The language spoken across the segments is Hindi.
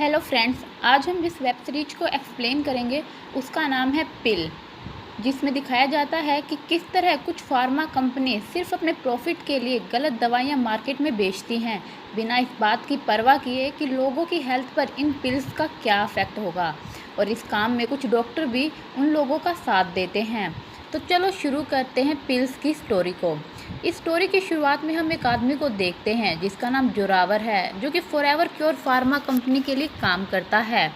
हेलो फ्रेंड्स, आज हम जिस वेब सीरीज को एक्सप्लेन करेंगे उसका नाम है पिल, जिसमें दिखाया जाता है कि किस तरह कुछ फार्मा कंपनी सिर्फ अपने प्रॉफिट के लिए गलत दवाइयां मार्केट में बेचती हैं, बिना इस बात की परवाह किए कि लोगों की हेल्थ पर इन पिल्स का क्या इफेक्ट होगा। और इस काम में कुछ डॉक्टर भी उन लोगों का साथ देते हैं। तो चलो शुरू करते हैं पिल्स की स्टोरी को। इस स्टोरी की शुरुआत में हम एक आदमी को देखते हैं जिसका नाम जोरावर है, जो कि फॉरएवर क्योर फार्मा कंपनी के लिए काम करता है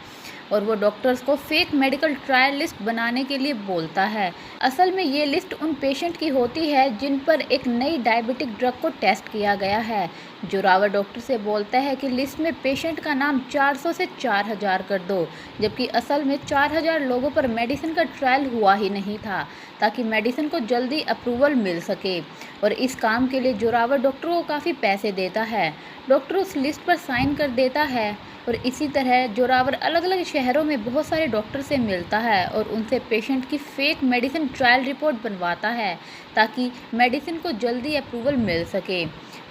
और वो डॉक्टर्स को फेक मेडिकल ट्रायल लिस्ट बनाने के लिए बोलता है। असल में ये लिस्ट उन पेशेंट की होती है जिन पर एक नई डायबिटिक ड्रग को टेस्ट किया गया है। जोरावर डॉक्टर से बोलता है कि लिस्ट में पेशेंट का नाम 400 से 4000 कर दो, जबकि असल में 4000 लोगों पर मेडिसिन का ट्रायल हुआ ही नहीं था, ताकि मेडिसिन को जल्दी अप्रूवल मिल सके। और इस काम के लिए जोरावर डॉक्टरों को काफ़ी पैसे देता है। डॉक्टर उस लिस्ट पर साइन कर देता है और इसी तरह जोरावर अलग अलग शहरों में बहुत सारे डॉक्टर से मिलता है और उनसे पेशेंट की फेक मेडिसिन ट्रायल रिपोर्ट बनवाता है, ताकि मेडिसिन को जल्दी अप्रूवल मिल सके।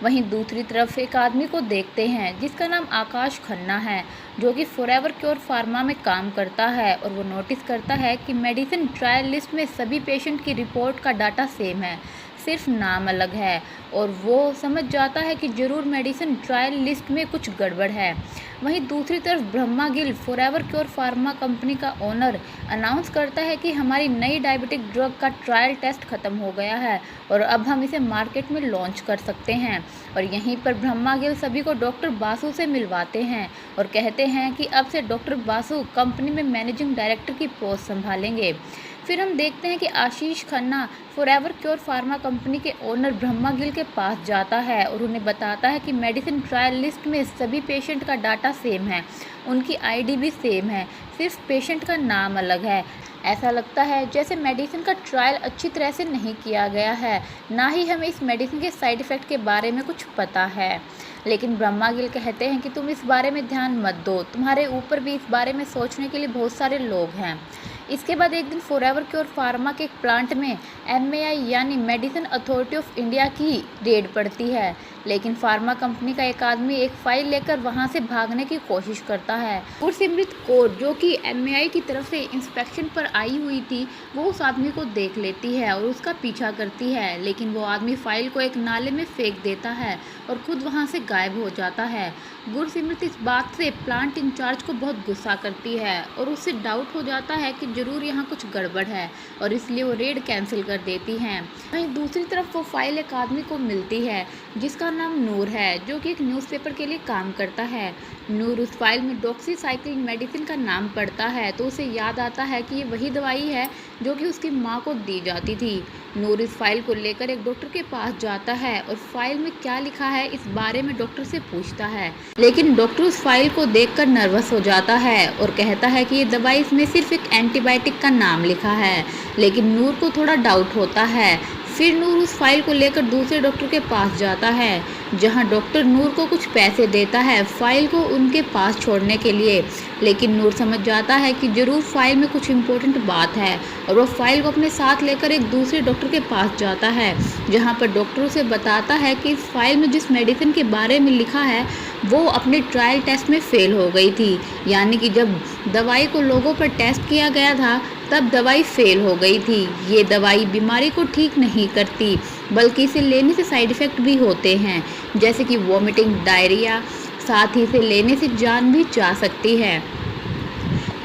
वहीं दूसरी तरफ एक आदमी को देखते हैं जिसका नाम आकाश खन्ना है, जो कि फॉरएवर क्योर फार्मा में काम करता है। और वो नोटिस करता है कि मेडिसिन ट्रायल लिस्ट में सभी पेशेंट की रिपोर्ट का डाटा सेम है, सिर्फ नाम अलग है। और वो समझ जाता है कि ज़रूर मेडिसिन ट्रायल लिस्ट में कुछ गड़बड़ है। वहीं दूसरी तरफ Brahma Gill, forever cure pharma company का ओनर, अनाउंस करता है कि हमारी नई डायबिटिक ड्रग का ट्रायल टेस्ट ख़त्म हो गया है और अब हम इसे मार्केट में लॉन्च कर सकते हैं। और यहीं पर ब्रह्मा गिल सभी को डॉक्टर बासु से मिलवाते हैं और कहते हैं कि अब से डॉक्टर बासु कंपनी में मैनेजिंग डायरेक्टर की पोस्ट संभालेंगे। फिर हम देखते हैं कि Ashish Khanna forever cure pharma company के ओनर ब्रह्मा गिल के पास जाता है और उन्हें बताता है कि मेडिसिन ट्रायल लिस्ट में सभी पेशेंट का डाटा सेम है, उनकी आईडी भी सेम है, सिर्फ पेशेंट का नाम अलग है। ऐसा लगता है जैसे मेडिसिन का ट्रायल अच्छी तरह से नहीं किया गया है, ना ही हमें इस मेडिसिन के साइड इफ़ेक्ट के बारे में कुछ पता है। लेकिन ब्रह्मा गिल कहते हैं कि तुम इस बारे में ध्यान मत दो, तुम्हारे ऊपर भी इस बारे में सोचने के लिए बहुत सारे लोग हैं। इसके बाद एक दिन फॉरएवर क्योर फार्मा के एक प्लांट में एमएआई यानी मेडिसिन अथॉरिटी ऑफ इंडिया की रेड पड़ती है, लेकिन फार्मा कंपनी का एक आदमी एक फाइल लेकर वहां से भागने की कोशिश करता है। गुरसिमरत कौर, जो कि एमएआई की तरफ से इंस्पेक्शन पर आई हुई थी, वो उस आदमी को देख लेती है और उसका पीछा करती है, लेकिन वो आदमी फाइल को एक नाले में फेंक देता है और खुद वहां से गायब हो जाता है। गुरसिमरत इस बात से प्लांट इंचार्ज को बहुत गुस्सा करती है और उससे डाउट हो जाता है कि ज़रूर यहाँ कुछ गड़बड़ है और इसलिए वो रेड कैंसिल कर देती हैं। वहीं दूसरी तरफ वो फाइल एक आदमी को मिलती है जिसका नाम नूर है, जो कि एक न्यूज़पेपर के लिए काम करता है। नूर उस फाइल में डॉक्सीसाइक्लिन मेडिसिन का नाम पढ़ता है तो उसे याद आता है कि ये वही दवाई है जो कि उसकी माँ को दी जाती थी। नूर इस फाइल को लेकर एक डॉक्टर के पास जाता है और फाइल में क्या लिखा है इस बारे में डॉक्टर से पूछता है, लेकिन डॉक्टर उस फाइल को देखकर नर्वस हो जाता है और कहता है कि ये दवाई इसमें सिर्फ एक एंटीबायोटिक का नाम लिखा है। लेकिन नूर को थोड़ा डाउट होता है। फिर नूर उस फाइल को लेकर दूसरे डॉक्टर के पास जाता है, जहां डॉक्टर नूर को कुछ पैसे देता है फाइल को उनके पास छोड़ने के लिए। लेकिन नूर समझ जाता है कि ज़रूर फाइल में कुछ इम्पोर्टेंट बात है और वो फाइल को अपने साथ लेकर एक दूसरे डॉक्टर के पास जाता है, जहां पर डॉक्टर उसे बताता है कि इस फाइल में जिस मेडिसिन के बारे में लिखा है वो अपने ट्रायल टेस्ट में फेल हो गई थी, यानी कि जब दवाई को लोगों पर टेस्ट किया गया था तब दवाई फेल हो गई थी। ये दवाई बीमारी को ठीक नहीं करती, बल्कि इसे लेने से साइड इफ़ेक्ट भी होते हैं, जैसे कि वॉमिटिंग, डायरिया, साथ ही इसे लेने से जान भी जा सकती है।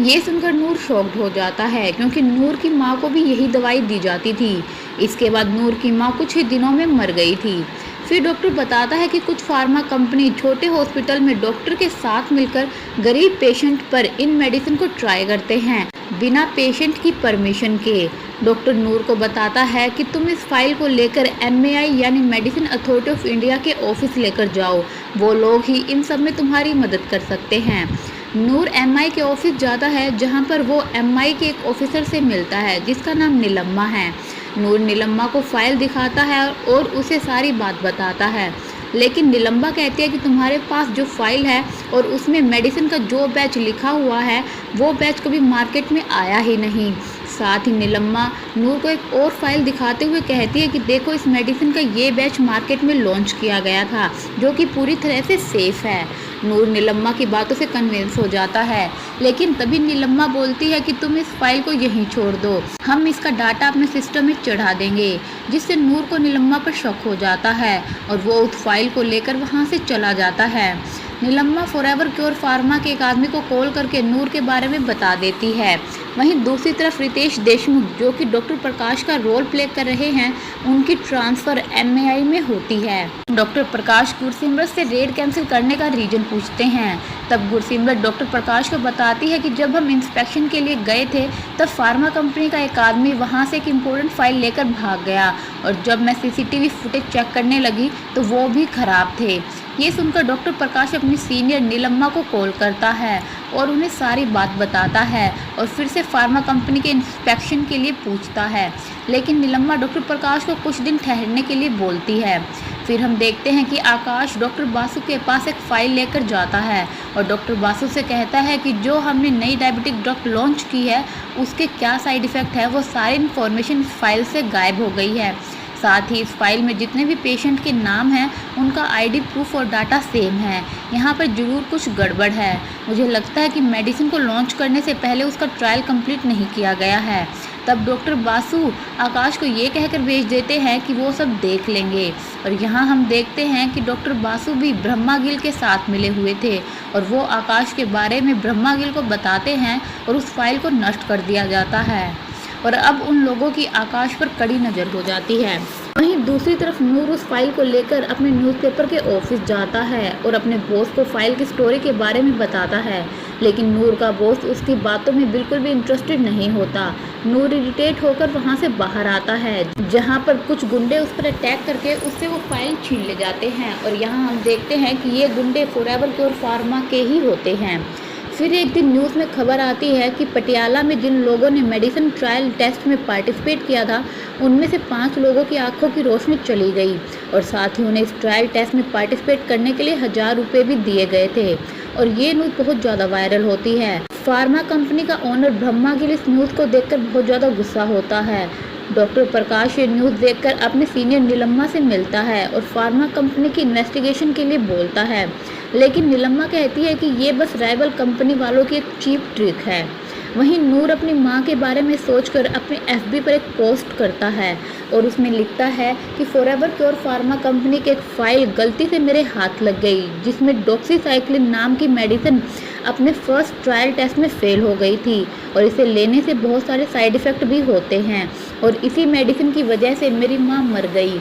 ये सुनकर नूर शॉक्ड हो जाता है, क्योंकि नूर की माँ को भी यही दवाई दी जाती थी। इसके बाद नूर की माँ कुछ ही दिनों में मर गई थी। फिर डॉक्टर बताता है कि कुछ फार्मा कंपनी छोटे हॉस्पिटल में डॉक्टर के साथ मिलकर गरीब पेशेंट पर इन मेडिसिन को ट्राई करते हैं, बिना पेशेंट की परमिशन के। डॉक्टर नूर को बताता है कि तुम इस फाइल को लेकर एमएआई यानी मेडिसिन अथॉरिटी ऑफ इंडिया के ऑफिस लेकर जाओ, वो लोग ही इन सब में तुम्हारी मदद कर सकते हैं। नूर एमआई के ऑफिस जाता है, जहां पर वो एमआई के एक ऑफिसर से मिलता है जिसका नाम नीलम्मा है। नूर नीलम्मा को फाइल दिखाता है और उसे सारी बात बताता है, लेकिन नीलम्मा कहती है कि तुम्हारे पास जो फाइल है और उसमें मेडिसिन का जो बैच लिखा हुआ है वो बैच कभी मार्केट में आया ही नहीं। साथ ही नीलम्मा नूर को एक और फाइल दिखाते हुए कहती है कि देखो, इस मेडिसिन का ये बैच मार्केट में लॉन्च किया गया था, जो कि पूरी तरह से सेफ है। नूर नीलम्मा की बातों से कन्विंस हो जाता है, लेकिन तभी नीलम्मा बोलती है कि तुम इस फाइल को यहीं छोड़ दो, हम इसका डाटा अपने सिस्टम में चढ़ा देंगे, जिससे नूर को नीलम्मा पर शक हो जाता है और वो उस फाइल को लेकर वहाँ से चला जाता है। नीलम्मा फॉरएवर क्योर फार्मा के एक आदमी को कॉल करके नूर के बारे में बता देती है। वहीं दूसरी तरफ रितेश देशमुख, जो कि डॉक्टर प्रकाश का रोल प्ले कर रहे हैं, उनकी ट्रांसफ़र एमएआई में होती है। डॉक्टर प्रकाश गुरसिमरत से रेड कैंसिल करने का रीज़न पूछते हैं। तब गुरसिमरत डॉक्टर प्रकाश को बताती है कि जब हम इंस्पेक्शन के लिए गए थे तब फार्मा कंपनी का एक आदमी वहाँ से एक इम्पोर्टेंट फाइल लेकर भाग गया और जब मैं सीसीटीवी फुटेज चेक करने लगी तो वो भी ख़राब थे। ये सुनकर डॉक्टर प्रकाश अपनी सीनियर नीलम्मा को कॉल करता है और उन्हें सारी बात बताता है और फिर से फार्मा कंपनी के इंस्पेक्शन के लिए पूछता है, लेकिन नीलम्मा डॉक्टर प्रकाश को कुछ दिन ठहरने के लिए बोलती है। फिर हम देखते हैं कि आकाश डॉक्टर बासु के पास एक फ़ाइल लेकर जाता है और डॉक्टर बासु से कहता है कि जो हमने नई डायबिटिक ड्रग लॉन्च की है उसके क्या साइड इफ़ेक्ट है, वो सारी इन्फॉर्मेशन इस फाइल से गायब हो गई है। साथ ही इस फाइल में जितने भी पेशेंट के नाम हैं उनका आईडी प्रूफ और डाटा सेम है। यहाँ पर ज़रूर कुछ गड़बड़ है। मुझे लगता है कि मेडिसिन को लॉन्च करने से पहले उसका ट्रायल कंप्लीट नहीं किया गया है। तब डॉक्टर बासु आकाश को ये कहकर भेज देते हैं कि वो सब देख लेंगे और यहाँ हम देखते हैं कि डॉक्टर बासु भी ब्रह्मा गिल के साथ मिले हुए थे और वो आकाश के बारे में ब्रह्मा गिल को बताते हैं और उस फाइल को नष्ट कर दिया जाता है और अब उन लोगों की आकाश पर कड़ी नज़र हो जाती है। वहीं दूसरी तरफ नूर उस फाइल को लेकर अपने न्यूज़पेपर के ऑफिस जाता है और अपने बॉस को फाइल की स्टोरी के बारे में बताता है, लेकिन नूर का बॉस उसकी बातों में बिल्कुल भी इंटरेस्टेड नहीं होता। नूर इरिटेट होकर वहां से बाहर आता है, जहां पर कुछ गुंडे उस पर अटैक करके उससे वो फाइल छीन ले जाते हैं और यहाँ हम देखते हैं कि ये गुंडे फॉरएवर क्योर फार्मा के ही होते हैं। फिर एक दिन न्यूज़ में खबर आती है कि पटियाला में जिन लोगों ने मेडिसिन ट्रायल टेस्ट में पार्टिसिपेट किया था उनमें से 5 लोगों की आंखों की रोशनी चली गई और साथ ही उन्हें इस ट्रायल टेस्ट में पार्टिसिपेट करने के लिए 1000 रुपये भी दिए गए थे और ये न्यूज़ बहुत ज़्यादा वायरल होती है। फार्मा कंपनी का ओनर ब्रह्मा गिल इस न्यूज़ को देखकर बहुत ज़्यादा गुस्सा होता है। डॉक्टर प्रकाश ये न्यूज़ देखकर अपने सीनियर नीलम्मा से मिलता है और फार्मा कंपनी की इन्वेस्टिगेशन के लिए बोलता है, लेकिन नीलम्मा कहती है कि ये बस राइवल कंपनी वालों की एक चीप ट्रिक है। वहीं नूर अपनी मां के बारे में सोचकर अपने एफबी पर एक पोस्ट करता है और उसमें लिखता है कि फॉरएवर क्योर फार्मा कंपनी की एक फ़ाइल गलती से मेरे हाथ लग गई जिसमें डॉक्सीसाइक्लिन नाम की मेडिसिन अपने फर्स्ट ट्रायल टेस्ट में फेल हो गई थी और इसे लेने से बहुत सारे साइड इफ़ेक्ट भी होते हैं और इसी मेडिसिन की वजह से मेरी माँ मर गई।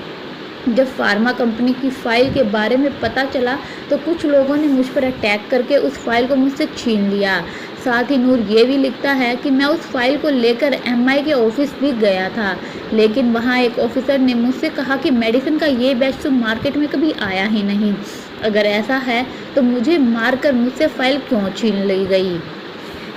जब फार्मा कंपनी की फ़ाइल के बारे में पता चला तो कुछ लोगों ने मुझ पर अटैक करके उस फाइल को मुझसे छीन लिया। साथ ही नूर ये भी लिखता है कि मैं उस फाइल को लेकर एमआई के ऑफिस भी गया था, लेकिन वहाँ एक ऑफिसर ने मुझसे कहा कि मेडिसिन का ये बैच तो मार्केट में कभी आया ही नहीं। अगर ऐसा है तो मुझे मारकर मुझसे फ़ाइल क्यों छीन ली गई।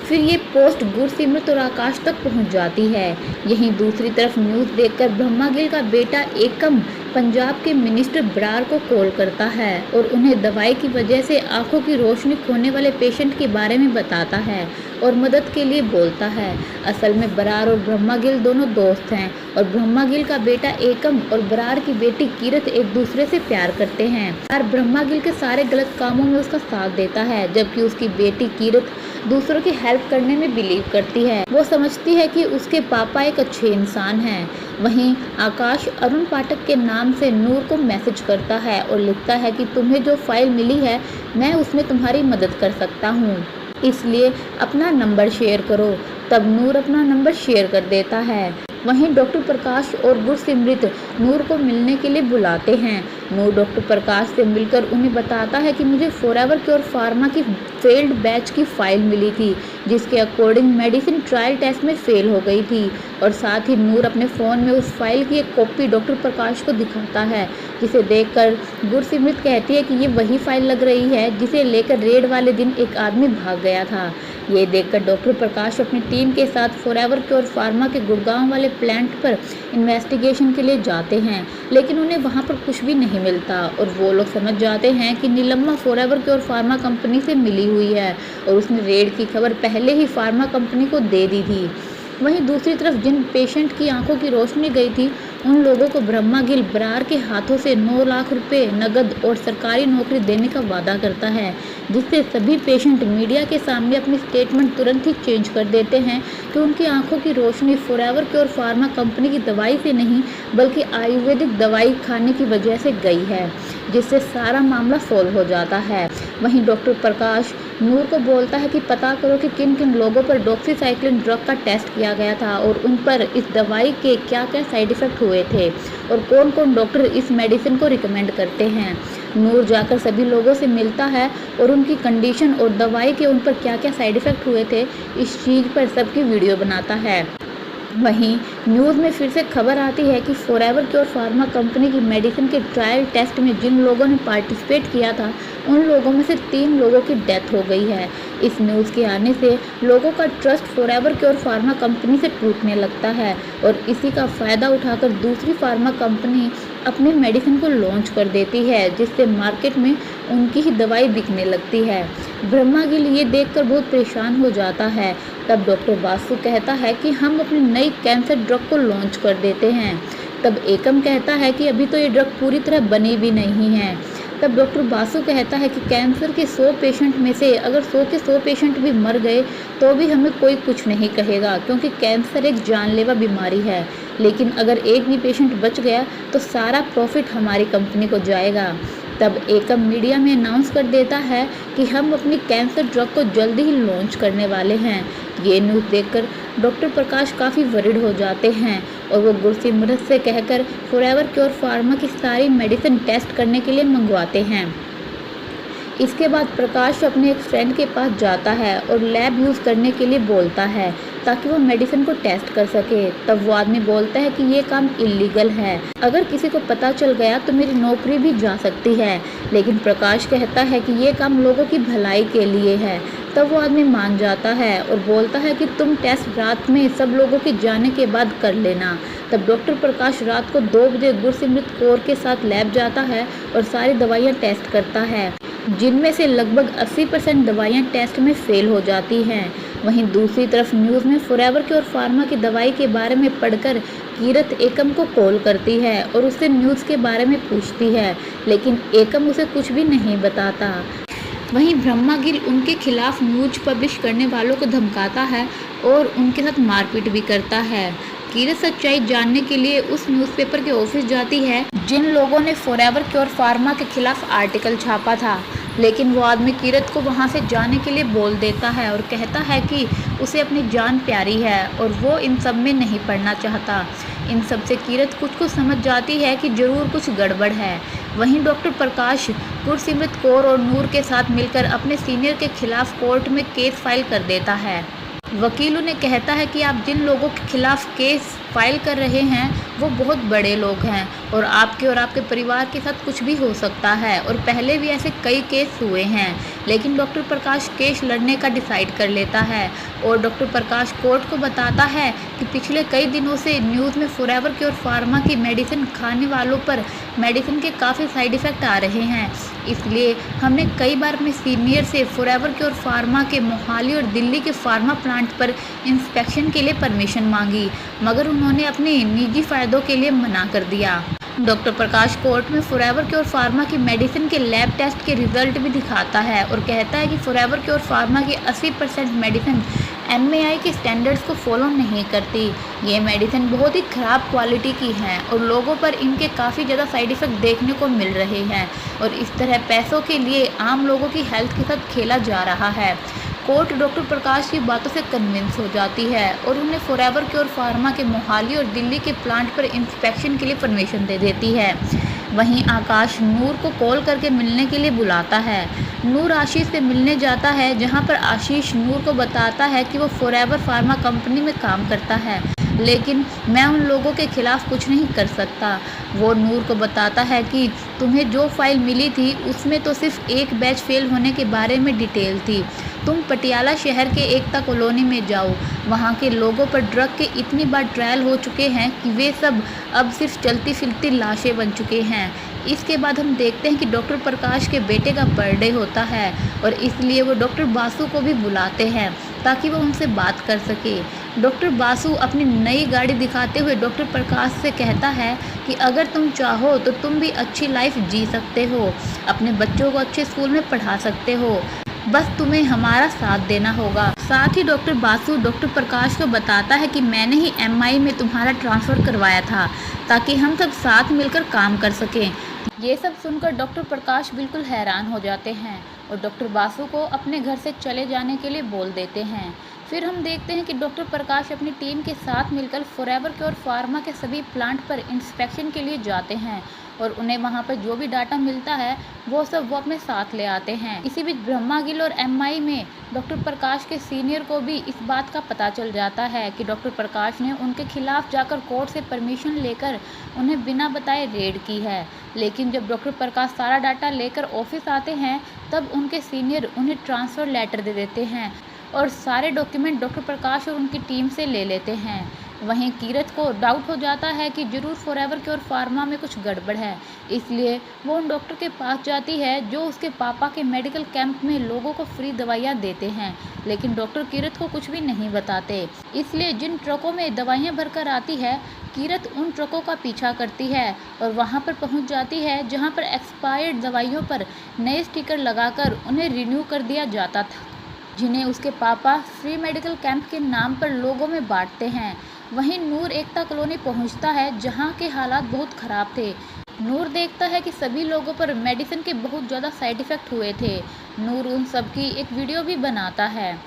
फिर ये पोस्ट गुरसिमरत और आकाश तक पहुंच जाती है। यहीं दूसरी तरफ न्यूज़ देखकर ब्रह्मा गिल का बेटा एकम पंजाब के मिनिस्टर बरार को कॉल करता है और उन्हें दवाई की वजह से आंखों की रोशनी खोने वाले पेशेंट के बारे में बताता है और मदद के लिए बोलता है। असल में बरार और ब्रह्मा गिल दोनों दोस्त हैं और ब्रह्मा गिल का बेटा एकम और बरार की बेटी कीरत एक दूसरे से प्यार करते हैं और ब्रह्मा गिल के सारे गलत कामों में उसका साथ देता है, जबकि उसकी बेटी कीरत दूसरों की हेल्प करने में बिलीव करती है। वो समझती है कि उसके पापा एक अच्छे इंसान हैं। वहीं आकाश अरुण पाठक के नाम से नूर को मैसेज करता है और लिखता है कि तुम्हें जो फाइल मिली है मैं उसमें तुम्हारी मदद कर सकता हूँ, इसलिए अपना नंबर शेयर करो। तब नूर अपना नंबर शेयर कर देता है। वहीं डॉक्टर प्रकाश और गुरसिमरत नूर को मिलने के लिए बुलाते हैं। नूर डॉक्टर प्रकाश से मिलकर उन्हें बताता है कि मुझे फॉरएवर क्योर फार्मा की फेल्ड बैच की फ़ाइल मिली थी जिसके अकॉर्डिंग मेडिसिन ट्रायल टेस्ट में फेल हो गई थी और साथ ही नूर अपने फ़ोन में उस फाइल की एक कॉपी डॉक्टर प्रकाश को दिखाता है, जिसे देखकर गुरसिमरत कहती है कि ये वही फाइल लग रही है जिसे लेकर रेड वाले दिन एक आदमी भाग गया था। ये देखकर डॉक्टर प्रकाश अपनी टीम के साथ फॉरएवर क्योर फार्मा के गुड़गांव वाले प्लांट पर इन्वेस्टिगेशन के लिए जाते हैं, लेकिन उन्हें वहां पर कुछ भी नहीं मिलता और वो लोग समझ जाते हैं कि Neelamma forever cure pharma company से मिली हुई है और उसने रेड की खबर पहले ही फार्मा कंपनी को दे दी थी। वहीं दूसरी तरफ जिन पेशेंट की आंखों की रोशनी गई थी उन लोगों को ब्रह्मा गिल बरार के हाथों से 9 लाख रुपए नकद और सरकारी नौकरी देने का वादा करता है, जिससे सभी पेशेंट मीडिया के सामने अपनी स्टेटमेंट तुरंत ही चेंज कर देते हैं कि उनकी आंखों की रोशनी फॉरएवर क्योर फार्मा कंपनी की दवाई से नहीं बल्कि आयुर्वेदिक दवाई खाने की वजह से गई है, जिससे सारा मामला सॉल्व हो जाता है। वहीं डॉक्टर प्रकाश नूर को बोलता है कि पता करो कि किन किन लोगों पर डॉक्सीसाइक्लिन ड्रग का टेस्ट किया गया था और उन पर इस दवाई के क्या क्या साइड इफ़ेक्ट हुए थे और कौन कौन डॉक्टर इस मेडिसिन को रिकमेंड करते हैं। नूर जाकर सभी लोगों से मिलता है और उनकी कंडीशन और दवाई के उन पर क्या क्या साइड इफ़ेक्ट हुए थे इस चीज़ पर सबकी वीडियो बनाता है। वहीं न्यूज़ में फिर से खबर आती है कि फॉरएवर क्योर फार्मा कंपनी की मेडिसिन के ट्रायल टेस्ट में जिन लोगों ने पार्टिसिपेट किया था उन लोगों में से 3 लोगों की डेथ हो गई है। इस न्यूज़ के आने से लोगों का trust forever cure pharma company से टूटने लगता है और इसी का फ़ायदा उठाकर दूसरी फार्मा कंपनी अपनी मेडिसिन को लॉन्च कर देती है, जिससे मार्केट में उनकी ही दवाई बिकने लगती है। ब्रह्मा गिल ये देखकर बहुत परेशान हो जाता है। तब डॉक्टर वासु कहता है कि हम अपनी नई कैंसर ड्रग को लॉन्च कर देते हैं। तब एकम कहता है कि अभी तो ये ड्रग पूरी तरह बनी भी नहीं है। तब डॉक्टर वासु कहता है कि कैंसर के 100 पेशेंट में से अगर 100 के 100 पेशेंट भी मर गए तो भी हमें कोई कुछ नहीं कहेगा, क्योंकि कैंसर एक जानलेवा बीमारी है। लेकिन अगर एक भी पेशेंट बच गया तो सारा प्रॉफिट हमारी कंपनी को जाएगा। तब एकम मीडिया में अनाउंस कर देता है कि हम अपनी कैंसर ड्रग को जल्दी ही लॉन्च करने वाले हैं। ये न्यूज़ देखकर डॉक्टर प्रकाश काफ़ी वरिड हो जाते हैं और वो गुरसिमरत से कहकर फॉरएवर क्योर फार्मा की सारी मेडिसिन टेस्ट करने के लिए मंगवाते हैं। इसके बाद प्रकाश अपने एक फ्रेंड के पास जाता है और लैब यूज़ करने के लिए बोलता है ताकि वो मेडिसिन को टेस्ट कर सके। तब वो आदमी बोलता है कि ये काम इलीगल है, अगर किसी को पता चल गया तो मेरी नौकरी भी जा सकती है। लेकिन प्रकाश कहता है कि ये काम लोगों की भलाई के लिए है। तब वो आदमी मान जाता है और बोलता है कि तुम टेस्ट रात में सब लोगों के जाने के बाद कर लेना। तब डॉक्टर प्रकाश रात को 2 बजे गुरसिमरत कौर के साथ लैब जाता है और सारी दवाइयाँ टेस्ट करता है, जिनमें से लगभग 80% दवाइयाँ टेस्ट में फेल हो जाती हैं। वहीं दूसरी तरफ न्यूज़ में फॉरएवर क्योर फार्मा की दवाई के बारे में पढ़कर कीरत एकम को कॉल करती है और उससे न्यूज़ के बारे में पूछती है, लेकिन एकम उसे कुछ भी नहीं बताता। वहीं ब्रह्मा गिल उनके खिलाफ न्यूज पब्लिश करने वालों को धमकाता है और उनके साथ मारपीट भी करता है। कीरत सच्चाई जानने के लिए उस न्यूज़पेपर के ऑफिस जाती है जिन लोगों ने फॉरएवर क्योर फार्मा के खिलाफ आर्टिकल छापा था, लेकिन वो आदमी कीरत को वहां से जाने के लिए बोल देता है और कहता है कि उसे अपनी जान प्यारी है और वो इन सब में नहीं पड़ना चाहता। इन सब से कीरत कुछ समझ जाती है कि ज़रूर कुछ गड़बड़ है। वहीं डॉक्टर प्रकाश गुरसिमरत कौर और नूर के साथ मिलकर अपने सीनियर के खिलाफ कोर्ट में केस फाइल कर देता है। वकील उन्हें कहता है कि आप जिन लोगों के खिलाफ केस फाइल कर रहे हैं वो बहुत बड़े लोग हैं और आपके परिवार के साथ कुछ भी हो सकता है और पहले भी ऐसे कई केस हुए हैं। लेकिन डॉक्टर प्रकाश केस लड़ने का डिसाइड कर लेता है और डॉक्टर प्रकाश कोर्ट को बताता है कि पिछले कई दिनों से न्यूज़ में फॉरएवर क्योर फार्मा की मेडिसिन खाने वालों पर मेडिसिन के काफ़ी साइड इफ़ेक्ट आ रहे हैं, इसलिए हमने कई बार अपने सीनियर से फॉरएवर क्योर फार्मा के मोहाली और दिल्ली के फार्मा प्लांट पर इंस्पेक्शन के लिए परमिशन मांगी, मगर उन्होंने अपने निजी फ़ायदों के लिए मना कर दिया। डॉक्टर प्रकाश कोर्ट में फॉरएवर क्योर फार्मा की मेडिसिन के लैब टेस्ट के रिजल्ट भी दिखाता है और कहता है कि फॉरएवर क्योर फार्मा की 80% मेडिसिन एमएआई के स्टैंडर्ड्स को फॉलो नहीं करती। ये मेडिसिन बहुत ही ख़राब क्वालिटी की है और लोगों पर इनके काफ़ी ज़्यादा साइड इफ़ेक्ट देखने को मिल रहे हैं और इस तरह पैसों के लिए आम लोगों की हेल्थ के साथ खेला जा रहा है। कोर्ट डॉक्टर प्रकाश की बातों से कन्विंस हो जाती है और उन्हें फॉरएवर क्योर फार्मा के मोहाली और दिल्ली के प्लांट पर इंस्पेक्शन के लिए परमिशन दे देती है। वहीं आकाश नूर को कॉल करके मिलने के लिए बुलाता है। नूर आशीष से मिलने जाता है, जहां पर आशीष नूर को बताता है कि वो फॉरएवर फार्मा कंपनी में काम करता है, लेकिन मैं उन लोगों के खिलाफ कुछ नहीं कर सकता। वो नूर को बताता है कि तुम्हें जो फाइल मिली थी उसमें तो सिर्फ एक बैच फेल होने के बारे में डिटेल थी। तुम पटियाला शहर के एकता कॉलोनी में जाओ, वहाँ के लोगों पर ड्रग के इतनी बार ट्रायल हो चुके हैं कि वे सब अब सिर्फ चलती फिरती लाशें बन चुके हैं। इसके बाद हम देखते हैं कि डॉक्टर प्रकाश के बेटे का बर्थडे होता है और इसलिए वो डॉक्टर बासु को भी बुलाते हैं ताकि वो उनसे बात कर सके। डॉक्टर बासु अपनी नई गाड़ी दिखाते हुए डॉक्टर प्रकाश से कहता है कि अगर तुम चाहो तो तुम भी अच्छी लाइफ जी सकते हो, अपने बच्चों को अच्छे स्कूल में पढ़ा सकते हो, बस तुम्हें हमारा साथ देना होगा। साथ ही डॉक्टर बासु डॉक्टर प्रकाश को बताता है कि मैंने ही एमआई में तुम्हारा ट्रांसफ़र करवाया था ताकि हम सब साथ मिलकर काम कर सकें। ये सब सुनकर डॉक्टर प्रकाश बिल्कुल हैरान हो जाते हैं और डॉक्टर बासु को अपने घर से चले जाने के लिए बोल देते हैं। फिर हम देखते हैं कि डॉक्टर प्रकाश अपनी टीम के साथ मिलकर फॉरएवर क्योर फार्मा के सभी प्लांट पर इंस्पेक्शन के लिए जाते हैं और उन्हें वहां पर जो भी डाटा मिलता है वो सब वो अपने साथ ले आते हैं। इसी बीच ब्रह्मा गिल और एमआई में डॉक्टर प्रकाश के सीनियर को भी इस बात का पता चल जाता है कि डॉक्टर प्रकाश ने उनके खिलाफ जाकर कोर्ट से परमिशन लेकर उन्हें बिना बताए रेड की है। लेकिन जब डॉक्टर प्रकाश सारा डाटा लेकर ऑफिस आते हैं तब उनके सीनियर उन्हें ट्रांसफ़र लेटर दे देते हैं और सारे डॉक्यूमेंट डॉक्टर प्रकाश और उनकी टीम से ले लेते हैं। वहीं कीरत को डाउट हो जाता है कि जरूर फॉरएवर क्योर फार्मा में कुछ गड़बड़ है, इसलिए वो उन डॉक्टर के पास जाती है जो उसके पापा के मेडिकल कैंप में लोगों को फ्री दवाइयाँ देते हैं। लेकिन डॉक्टर कीरत को कुछ भी नहीं बताते, इसलिए जिन ट्रकों में दवाइयाँ भरकर आती है कीरत उन ट्रकों का पीछा करती है और वहां पर पहुंच जाती है जहां पर एक्सपायर्ड दवाइयों पर नए स्टिकर लगाकर उन्हें रिन्यू कर दिया जाता था, जिन्हें उसके पापा फ्री मेडिकल कैंप के नाम पर लोगों में बांटते हैं। वहीं नूर एकता कॉलोनी पहुंचता है जहां के हालात बहुत ख़राब थे। नूर देखता है कि सभी लोगों पर मेडिसिन के बहुत ज़्यादा साइड इफ़ेक्ट हुए थे। नूर उन सब की एक वीडियो भी बनाता है।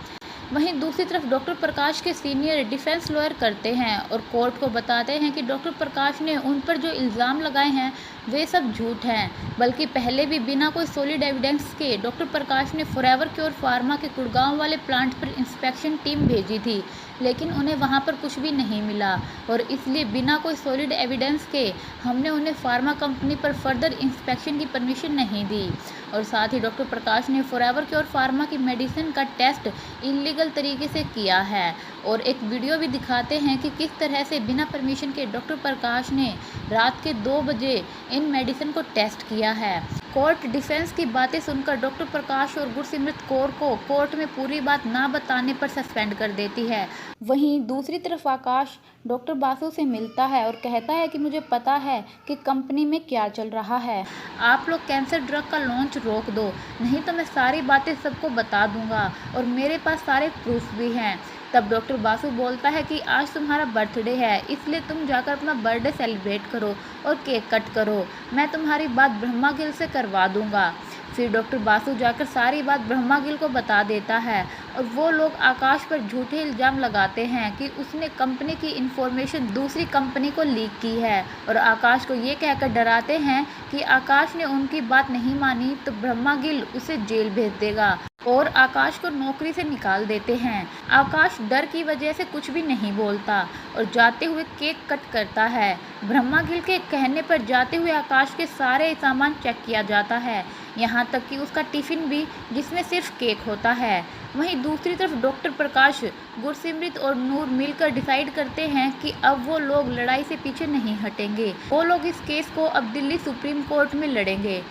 वहीं दूसरी तरफ डॉक्टर प्रकाश के सीनियर डिफेंस लॉयर करते हैं और कोर्ट को बताते हैं कि डॉक्टर प्रकाश ने उन पर जो इल्ज़ाम लगाए हैं वे सब झूठ हैं, बल्कि पहले भी बिना कोई सॉलिड एविडेंस के डॉक्टर प्रकाश ने फॉरएवर क्योर फार्मा के गुड़गांव वाले प्लांट पर इंस्पेक्शन टीम भेजी थी, लेकिन उन्हें वहां पर कुछ भी नहीं मिला और इसलिए बिना कोई सॉलिड एविडेंस के हमने उन्हें फार्मा कंपनी पर फर्दर इंस्पेक्शन की परमिशन नहीं दी। और साथ ही डॉक्टर प्रकाश ने फॉरएवर क्योर फार्मा की मेडिसिन का टेस्ट इलीगल तरीके से किया है और एक वीडियो भी दिखाते हैं कि किस तरह से बिना परमिशन के डॉक्टर प्रकाश ने रात के 2 बजे इन मेडिसिन को टेस्ट किया है। कोर्ट डिफेंस की बातें सुनकर डॉक्टर प्रकाश और गुरसिमरत कौर को कोर्ट में पूरी बात ना बताने पर सस्पेंड कर देती है। वहीं दूसरी तरफ आकाश डॉक्टर बासु से मिलता है और कहता है कि मुझे पता है कि कंपनी में क्या चल रहा है, आप लोग कैंसर ड्रग का लॉन्च रोक दो, नहीं तो मैं सारी बातें सबको बता दूंगा और मेरे पास सारे प्रूफ भी हैं। तब डॉक्टर बासु बोलता है कि आज तुम्हारा बर्थडे है, इसलिए तुम जाकर अपना बर्थडे सेलिब्रेट करो और केक कट करो, मैं तुम्हारी बात ब्रह्मा गिल से करवा दूंगा। फिर डॉक्टर बासु जाकर सारी बात ब्रह्मा गिल को बता देता है और वो लोग आकाश पर झूठे इल्ज़ाम लगाते हैं कि उसने कंपनी की इन्फॉर्मेशन दूसरी कंपनी को लीक की है और आकाश को ये कहकर डराते हैं कि आकाश ने उनकी बात नहीं मानी तो ब्रह्मा गिल उसे जेल भेज देगा और आकाश को नौकरी से निकाल देते हैं। आकाश डर की वजह से कुछ भी नहीं बोलता और जाते हुए केक कट करता है। ब्रह्मा गिल के कहने पर जाते हुए आकाश के सारे सामान चेक किया जाता है, यहाँ तक कि उसका टिफ़िन भी जिसमें सिर्फ केक होता है। वहीं दूसरी तरफ डॉक्टर प्रकाश, गुरसिमरत और नूर मिलकर डिसाइड करते हैं कि अब वो लोग लड़ाई से पीछे नहीं हटेंगे, वो लोग इस केस को अब दिल्ली सुप्रीम कोर्ट में लड़ेंगे,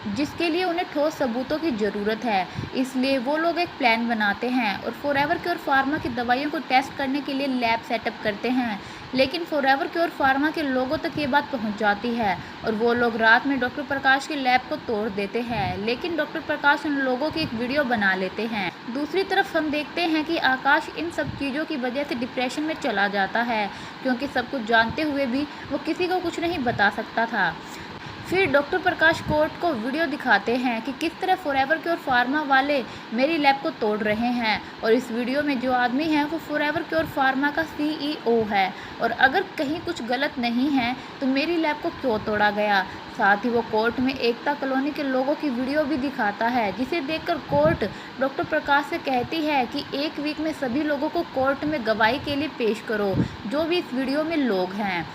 जिसके लिए उन्हें ठोस सबूतों की ज़रूरत है। इसलिए वो लोग एक प्लान बनाते हैं और फॉरएवर क्योर फार्मा की दवाइयों को टेस्ट करने के लिए लैब सेटअप करते हैं। लेकिन फॉरएवर क्योर फार्मा के लोगों तक ये बात पहुंच जाती है और वो लोग रात में डॉक्टर प्रकाश के लैब को तोड़ देते हैं, लेकिन डॉक्टर प्रकाश उन लोगों की एक वीडियो बना लेते हैं। दूसरी तरफ हम देखते हैं कि आकाश इन सब चीज़ों की वजह से डिप्रेशन में चला जाता है, क्योंकि सब कुछ जानते हुए भी वो किसी को कुछ नहीं बता सकता था। फिर डॉक्टर प्रकाश कोर्ट को वीडियो दिखाते हैं कि किस तरह फॉरएवर क्योर फार्मा वाले मेरी लैब को तोड़ रहे हैं और इस वीडियो में जो आदमी है वो फॉरएवर क्योर फार्मा का सीईओ है और अगर कहीं कुछ गलत नहीं है तो मेरी लैब को क्यों तोड़ा गया। साथ ही वो कोर्ट में एकता कॉलोनी के लोगों की वीडियो भी दिखाता है, जिसे देखकर कोर्ट डॉक्टर प्रकाश से कहती है कि 1 वीक में सभी लोगों को कोर्ट में गवाही के लिए पेश करो जो भी इस वीडियो में लोग हैं।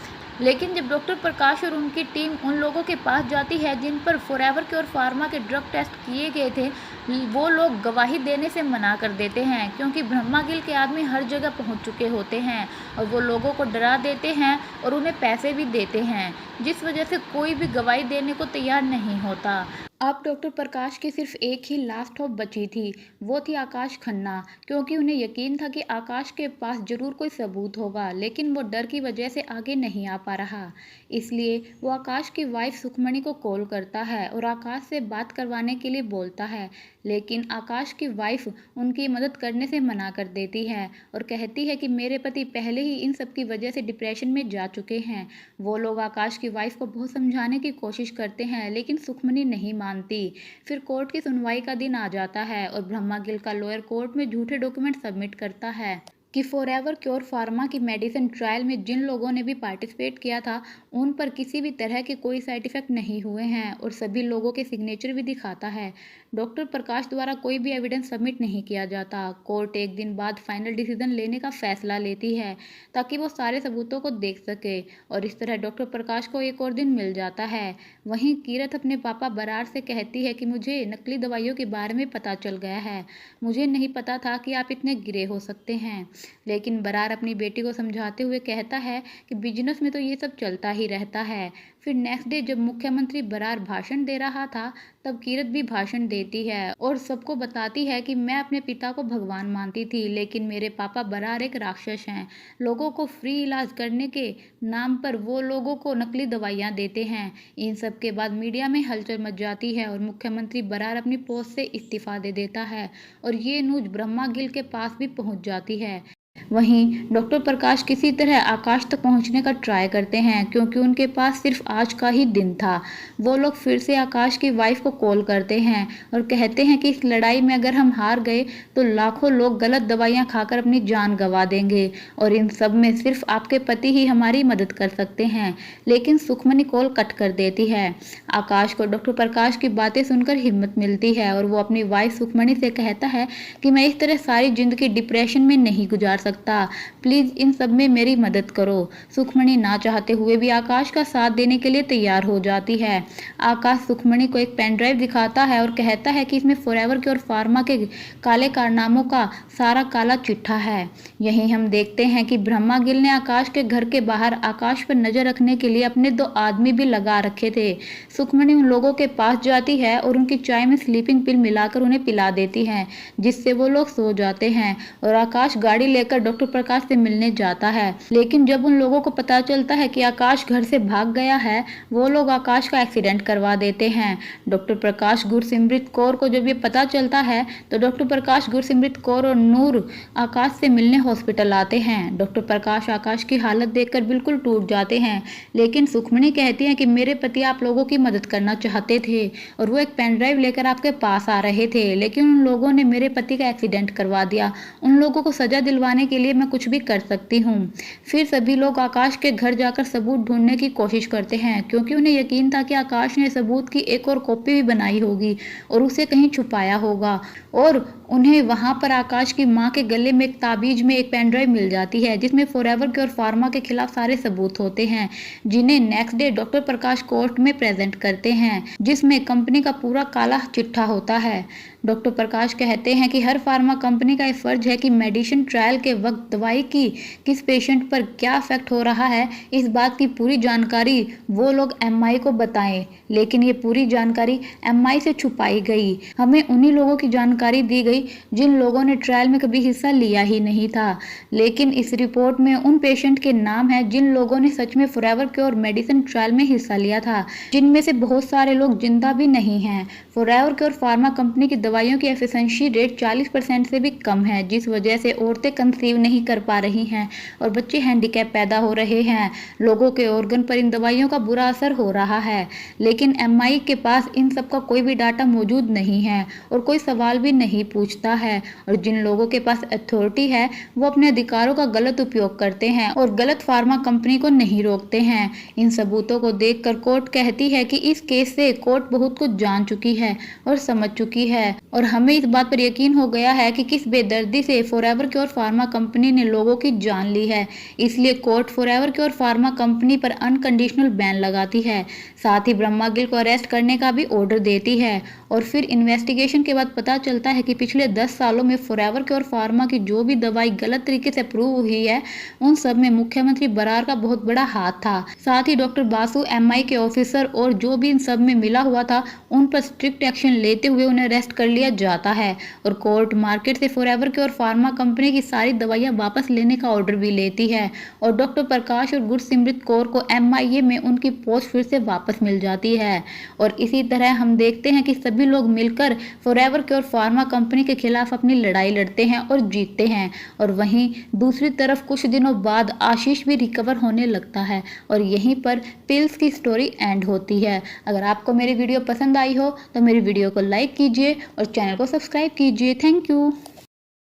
लेकिन जब डॉक्टर प्रकाश और उनकी टीम उन लोगों के पास जाती है जिन पर फॉरएवर क्योर फार्मा के ड्रग टेस्ट किए गए थे, वो लोग गवाही देने से मना कर देते हैं क्योंकि ब्रह्मा गिल के आदमी हर जगह पहुंच चुके होते हैं और वो लोगों को डरा देते हैं और उन्हें पैसे भी देते हैं, जिस वजह से कोई भी गवाही देने को तैयार नहीं होता। अब डॉक्टर प्रकाश की सिर्फ एक ही लास्ट होप बची थी, वो थी आकाश खन्ना, क्योंकि उन्हें यकीन था कि आकाश के पास जरूर कोई सबूत होगा, लेकिन वो डर की वजह से आगे नहीं आ पा रहा। इसलिए वो आकाश की वाइफ सुखमणि को कॉल करता है और आकाश से बात करवाने के लिए बोलता है, लेकिन आकाश की वाइफ उनकी मदद करने से मना कर देती है और कहती है कि मेरे पति पहले ही इन सब की वजह से डिप्रेशन में जा चुके हैं। वो लोग आकाश की वाइफ को बहुत समझाने की कोशिश करते हैं, लेकिन सुखमणि नहीं मानती। फिर कोर्ट की सुनवाई का दिन आ जाता है और ब्रह्मा गिल का लॉयर कोर्ट में झूठे डॉक्यूमेंट सबमिट करता है कि फॉरएवर क्योर फार्मा की मेडिसिन ट्रायल में जिन लोगों ने भी पार्टिसिपेट किया था उन पर किसी भी तरह के कोई साइड इफेक्ट नहीं हुए हैं और सभी लोगों के सिग्नेचर भी दिखाता है। डॉक्टर प्रकाश द्वारा कोई भी एविडेंस सबमिट नहीं किया जाता। कोर्ट एक दिन बाद फाइनल डिसीजन लेने का फैसला लेती है ताकि वो सारे सबूतों को देख सके और इस तरह डॉक्टर प्रकाश को एक और दिन मिल जाता है। वहीं कीरत अपने पापा बरार से कहती है कि मुझे नकली दवाइयों के बारे में पता चल गया है, मुझे नहीं पता था कि आप इतने गिरे हो सकते हैं। लेकिन बरार अपनी बेटी को समझाते हुए कहता है कि बिजनेस में तो ये सब चलता ही रहता है। फिर नेक्स्ट डे जब मुख्यमंत्री बरार भाषण दे रहा था तब कीरत भी भाषण देती है और सबको बताती है कि मैं अपने पिता को भगवान मानती थी, लेकिन मेरे पापा बरार एक राक्षस हैं। लोगों को फ्री इलाज करने के नाम पर वो लोगों को नकली दवाइयाँ देते हैं। इन सब के बाद मीडिया में हलचल मच जाती है और मुख्यमंत्री बरार अपनी पोस्ट से इस्तीफा दे देता है और ये न्यूज ब्रह्मा गिल के पास भी पहुंच जाती है। वहीं डॉक्टर प्रकाश किसी तरह आकाश तक पहुंचने का ट्राई करते हैं क्योंकि उनके पास सिर्फ आज का ही दिन था। वो लोग फिर से आकाश की वाइफ को कॉल करते हैं और कहते हैं कि इस लड़ाई में अगर हम हार गए तो लाखों लोग गलत दवाइयां खाकर अपनी जान गंवा देंगे और इन सब में सिर्फ आपके पति ही हमारी मदद कर सकते हैं। लेकिन सुखमणि कॉल कट कर देती है। आकाश को डॉक्टर प्रकाश की बातें सुनकर हिम्मत मिलती है और वो अपनी वाइफ सुखमणि से कहता है कि मैं इस तरह सारी जिंदगी डिप्रेशन में नहीं गुजार सकता, प्लीज इन सब में मेरी मदद करो। सुखमणि ना चाहते हुए भी आकाश का साथ देने के लिए तैयार हो जाती है। आकाश सुखमणि को एक पेन ड्राइव दिखाता है और कहता है कि इसमें फॉरएवर क्योर फार्मा के काले कारनामों का सारा काला चिट्ठा है। यहीं हम देखते हैं कि ब्रह्मा गिल ने आकाश के घर के बाहर आकाश पर नजर रखने के लिए अपने 2 आदमी भी लगा रखे थे। सुखमणि उन लोगों के पास जाती है और उनकी चाय में स्लीपिंग पिल मिलाकर उन्हें पिला देती है, जिससे वो लोग सो जाते हैं और आकाश गाड़ी लेकर डॉक्टर प्रकाश से मिलने जाता है। लेकिन जब उन लोगों को पता चलता है कि आकाश घर से भाग गया है, वो लोग आकाश का एक्सीडेंट करवा देते हैं। डॉक्टर प्रकाश गुरसिमरत कौर को जब ये पता चलता है तो डॉक्टर प्रकाश गुरसिमरत कौर और नूर आकाश से मिलने हॉस्पिटल आते हैं। डॉक्टर प्रकाश आकाश की हालत देखकर बिल्कुल टूट जाते हैं, लेकिन सुखमणि कहती है कि मेरे पति आप लोगों की मदद करना चाहते थे और वो एक पेन ड्राइव लेकर आपके पास आ रहे थे, लेकिन उन लोगों ने मेरे पति का एक्सीडेंट करवा दिया। उन लोगों को सजा दिलवाने के लिए मैं कुछ भी कर सकती हूँ। फिर सभी लोग आकाश के घर जाकर सबूत ढूंढने की कोशिश करते हैं क्योंकि उन्हें यकीन था कि आकाश ने सबूत की एक और कॉपी भी बनाई होगी और उसे कहीं छुपाया होगा और उन्हें वहां पर आकाश की मां के गले में एक ताबीज में एक पेन ड्राइव मिल जाती है जिसमें फॉरएवर क्योर फार्मा के खिलाफ सारे सबूत होते हैं, जिन्हें नेक्स्ट डे डॉक्टर प्रकाश कोर्ट में प्रेजेंट करते हैं, जिसमें कंपनी का पूरा काला चिट्ठा होता है। डॉक्टर प्रकाश कहते हैं कि हर फार्मा कंपनी का फर्ज है कि मेडिसिन ट्रायल के वक्त दवाई की किस पेशेंट पर क्या इफेक्ट हो रहा है, इस बात की पूरी जानकारी वो लोग एमआई को बताएं, लेकिन ये पूरी जानकारी एमआई से छुपाई गई। हमें उन्हीं लोगों की जानकारी दी गई जिन लोगों ने ट्रायल में कभी हिस्सा लिया ही नहीं था, लेकिन इस रिपोर्ट में उन पेशेंट के नाम हैं जिन लोगों ने सच में फॉरएवर क्योर मेडिसिन ट्रायल में हिस्सा लिया था, जिनमें से बहुत सारे लोग जिंदा भी नहीं हैं। फॉरएवर क्योर फार्मा कंपनी की दवाइयों की एफिशिएंसी रेट 40% से भी कम है, जिस वजह से औरतें कंसीव नहीं कर पा रही हैं और बच्चे हैंडीकैप पैदा हो रहे हैं। लोगों के ऑर्गन पर इन दवाइयों का बुरा असर हो रहा है, लेकिन एमआई के पास इन सब का कोई भी डाटा मौजूद नहीं है और कोई सवाल भी नहीं पूछता है, और जिन लोगों के पास अथॉरिटी है वो अपने अधिकारों का गलत उपयोग करते हैं और गलत फार्मा कंपनी को नहीं रोकते हैं। इन सबूतों को देखकर कोर्ट कहती है कि इस केस से कोर्ट बहुत कुछ जान चुकी है और समझ चुकी है और हमें इस बात पर यकीन हो गया है कि किस बेदर्दी से फॉरएवर क्योर फार्मा कंपनी ने लोगों की जान ली है। इसलिए court forever cure pharma company पर अनकंडीशनल बैन लगाती है, साथ ही ब्रह्मा गिल को अरेस्ट करने का भी ऑर्डर देती है। और फिर इन्वेस्टिगेशन के बाद पता चलता है कि पिछले 10 सालों में फॉरएवर क्योर फार्मा की जो भी दवाई गलत तरीके से अप्रूव हुई है, उन सब में मुख्यमंत्री बरार का बहुत बड़ा हाथ था। साथ ही डॉक्टर बासु एमआई के ऑफिसर और जो भी इन सब में मिला हुआ था, उन पर स्ट्रिक्ट एक्शन लेते हुए उन्हें अरेस्ट कर लिया जाता है। और कोर्ट मार्केट से फॉरएवर क्योर फार्मा कंपनी की सारी दवाइयां वापस लेने का ऑर्डर भी लेती है और डॉक्टर प्रकाश और गुरसिमरत कौर को एमआईए में उनकी पोस्ट फिर से वापस मिल जाती है। और इसी तरह हम देखते हैं कि सभी लोग मिलकर फॉरएवर क्योर फार्मा कंपनी के खिलाफ अपनी लड़ाई लड़ते हैं और जीतते हैं। और वहीं दूसरी तरफ कुछ दिनों बाद आशीष भी रिकवर होने लगता है और यहीं पर पिल्स की स्टोरी एंड होती है। अगर आपको मेरी वीडियो पसंद आई हो तो मेरी वीडियो को लाइक कीजिए और चैनल को सब्सक्राइब कीजिए। Thank you.